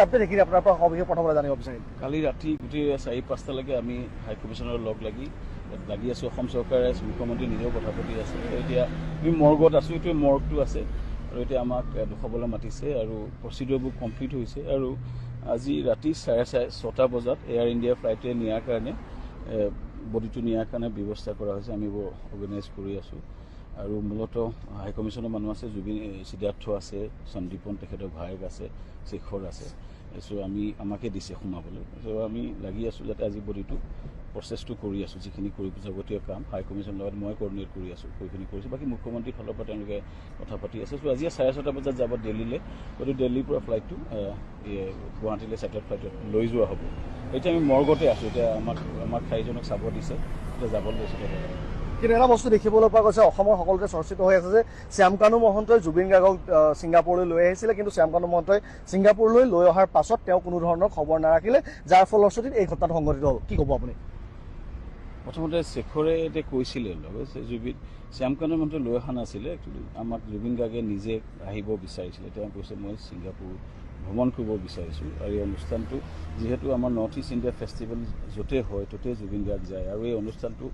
Update এইখিনি আপোনাৰ পৰা সবিশেষ প্ৰথমতে জানিব বিচাৰিম। কালি ৰাতি গোটেই 4-5টালৈকে আমি হাই কমিশ্যনৰ লগ লাগি আছোঁ। অসম চৰকাৰে মুখ্যমন্ত্ৰী নিজেও কথা পাতি আছে। এতিয়া আমি মৰ্গত আছোঁ, এইটোৱে মৰ্গটো আছে আৰু এতিয়া আমাক দেখুৱাবলৈ মাতিছে আৰু প্ৰচিডিঅ'ৰবোৰ কমপ্লিট হৈছে। আৰু আজি ৰাতি 6:30 বজাত এয়াৰ ইণ্ডিয়া ফ্লাইটে নিয়াৰ কাৰণে বডিটো নিয়াৰ কাৰণে ব্যৱস্থা কৰা হৈছে। আমি বৰ অৰ্গেনাইজ কৰি আছোঁ আৰু মূলতঃ হাই কমিশ্যনৰ মানুহ আছে, জুবিন সিদ্ধাৰ্থ আছে, সন্দীপন তেখেতৰ ভায়েক আছে, শেখৰ আছে। চ' আমাকে দিছে সোমাবলৈ। চ' আমি লাগি আছোঁ যাতে আজি বডিটো প্ৰচেছটো কৰি আছোঁ, যিখিনি কৰিব যাৱতীয় কাম হাই কমিশ্যনৰ লগত মই কৰ্ডিনেট কৰি আছোঁ, সেইখিনি কৰিছোঁ। বাকী মুখ্যমন্ত্ৰীৰ ফালৰ পৰা তেওঁলোকে কথা পাতি আছে। চ' আজি 6:30 বজাত যাব দিল্লীলৈ, গতিকে দিল্লীৰ পৰা ফ্লাইটটো গুৱাহাটীলৈ ছেটেলাইট ফ্লাইটত লৈ যোৱা হ'ব। এতিয়া আমি মৰ্গতে আছোঁ। এতিয়া আমাক চাৰিজনক চাব দিছে, এতিয়া যাব লৈছোঁ। কিন্তু এটা বস্তু দেখিবলৈ পোৱা গৈছে, অসমৰ সকলোতে চৰ্চিত হৈ আছে যে শ্যামকানু মহন্তই জুবিন গাৰ্গক ছিংগাপুৰলৈ লৈ আহিছিলে, কিন্তু শ্যামকানু মহন্তই ছিংগাপুৰলৈ লৈ অহাৰ পাছত তেওঁ কোনো ধৰণৰ খবৰ নাৰাখিলে, যাৰ ফলশ্ৰুতিত এই ঘটনাটো সংঘটিত হ'ল। কি ক'ব আপুনি? প্ৰথমতে শেখৰে এতিয়া কৈছিলে শ্যামকানু মহন্তই লৈ অহা নাছিলে। একচুৱেলি আমাক জুবিন গাৰ্গে নিজে আহিব বিচাৰিছিলে। তেওঁ কৈছে মই ছিংগাপুৰ ভ্ৰমণ কৰিব বিচাৰিছোঁ আৰু এই অনুষ্ঠানটো যিহেতু আমাৰ নৰ্থ ইষ্ট ইণ্ডিয়া ফেষ্টিভেল য'তে হয় ত'তেই জুবিন গাৰ্গ যায় আৰু এই অনুষ্ঠানটো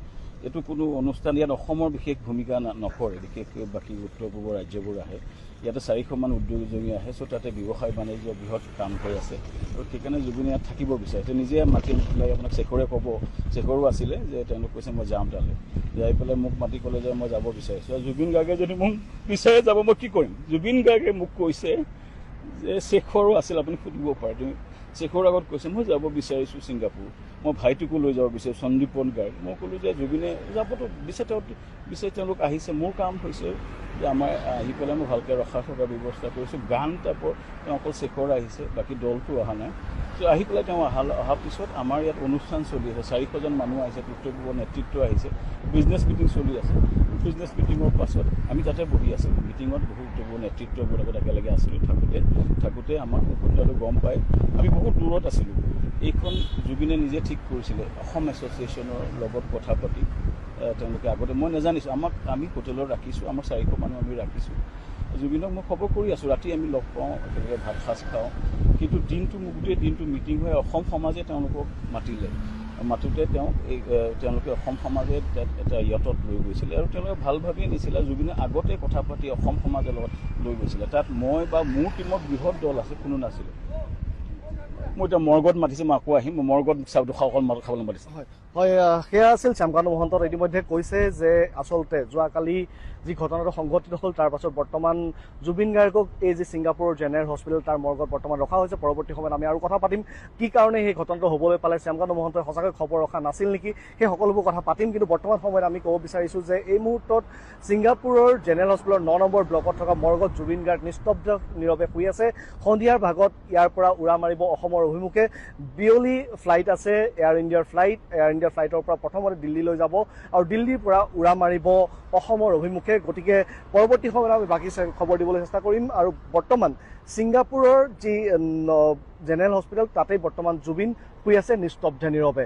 এইটো কোনো অনুষ্ঠান ইয়াত অসমৰ বিশেষ ভূমিকা নকৰে, বিশেষকৈ বাকী উত্তৰ পূবৰ ৰাজ্যবোৰ আহে। ইয়াতে 400মান উদ্যোগী আহে। চ' তাতে ব্যৱসায় বাণিজ্য বৃহৎ কাম হৈ আছে আৰু সেইকাৰণে জুবিনে ইয়াত থাকিব বিচাৰে। তেওঁ নিজে মাতি পেলাই আপোনাক শেখৰে ক'ব, শেখৰো আছিলে যে তেওঁলোক কৈছে মই যাম তালৈ, যাই পেলাই মোক মাতি ক'লে যে মই যাব বিচাৰিছোঁ। আৰু জুবিন গাৰ্গে যদি মোক বিচাৰে যাব মই কি কৰিম? জুবিন গাৰ্গে মোক কৈছে যে শেখৰো আছিল, আপুনি সুধিব পাৰে, তুমি শেখৰ আগত কৈছে মই যাব বিচাৰিছোঁ ছিংগাপুৰ, মই ভাইটোকো লৈ যাব বিচাৰিছোঁ সন্দীপন গাৰ্গ। মই ক'লোঁ যে জুবিনে যাবতো বিচাৰে তেওঁলোক আহিছে, মোৰ কাম হৈছে যে আমাৰ আহি পেলাই মই ভালকৈ ৰখা ব্যৱস্থা কৰিছোঁ। গান টাইপৰ তেওঁ অকল শেখৰ আহিছে, বাকী দলটো অহা নাই। ত' আহি পেলাই তেওঁ অহাৰ পিছত আমাৰ ইয়াত অনুষ্ঠান চলি আছে, 400জন মানুহ আহিছে, উত্তৰ পূবৰ নেতৃত্ব আহিছে, বিজনেছ মিটিং চলি আছে। বিজনেছ মিটিঙৰ পাছত আমি তাতে বহি আছিলোঁ। মিটিঙত বহুত নেতৃত্ববোৰ লগত একেলগে আছিলোঁ। থাকোঁতে আমাৰ ঘটনাটো গম পাই আমি বহুত দূৰত আছিলোঁ। এইখন জুবিনে নিজে ঠিক কৰিছিলে, অসম এছ'চিয়েশ্যনৰ লগত কথা পাতি তেওঁলোকে আগতে মই নাজানিছোঁ, আমি হোটেলত ৰাখিছোঁ, আমাৰ 400 মানুহ আমি ৰাখিছোঁ। জুবিনক মই খবৰ কৰি আছোঁ, ৰাতি আমি লগ পাওঁ, একেলগে ভাত সাজ খাওঁ। কিন্তু গোটেই দিনটো মিটিং হৈ অসম সমাজে তেওঁলোকক মাতোতে তেওঁলোকে অসম সমাজে এটা য়টত লৈ গৈছিলে আৰু তেওঁলোকে ভাল ভাবিয়ে নিছিলে। জুবিনে আগতে কথা পাতি অসম সমাজৰ লগত লৈ গৈছিলে। তাত মই বা মোৰ টীমত বৃহৎ দল আছে, কোনো নাছিলে। মই এতিয়া মৰ্গত মাতিছে, মই আকৌ আহিম, মৰ্গত খাবলৈ মাতিছে। হয়, সেয়া আছিল শ্যামকানু মহন্ত। ইতিমধ্যে কৈছে যে আচলতে যোৱাকালি যি ঘটনাটো সংঘটিত হ'ল তাৰ পাছত বৰ্তমান জুবিন গাৰ্গক এই যি ছিংগাপুৰৰ জেনেৰেল হস্পিটেল তাৰ মৰ্গত বৰ্তমান ৰখা হৈছে। পৰৱৰ্তী সময়ত আমি আৰু কথা পাতিম, কি কাৰণে সেই ঘটনাটো হ'বলৈ পালে, শ্যামকানু মহন্তই সঁচাকৈ খবৰ ৰখা নাছিল নেকি, সেই সকলোবোৰ কথা পাতিম। কিন্তু বৰ্তমান সময়ত আমি ক'ব বিচাৰিছোঁ যে এই মুহূৰ্তত ছিংগাপুৰৰ জেনেৰেল হস্পিটেলৰ 9 নম্বৰ ব্লকত থকা মৰ্গত জুবিন গাৰ্গ নিস্তব্ধ নীৰৱে শুই আছে। সন্ধিয়াৰ ভাগত ইয়াৰ পৰা উৰা মাৰিব অসমৰ অভিমুখে। বিয়লি ফ্লাইট আছে, এয়াৰ ইণ্ডিয়াৰ ফ্লাইটৰ পৰা প্ৰথমতে দিল্লীলৈ যাব আৰু দিল্লীৰ পৰা উৰা মাৰিব অসমৰ অভিমুখে। গতিকে পৰৱৰ্তী সময়ত আমি বাকী খবৰ দিবলৈ চেষ্টা কৰিম। আৰু বৰ্তমান ছিংগাপুৰৰ যি জেনেৰেল হস্পিটেল তাতেই বৰ্তমান জুবিন শুই আছে নিস্তব্ধ নীৰৱে।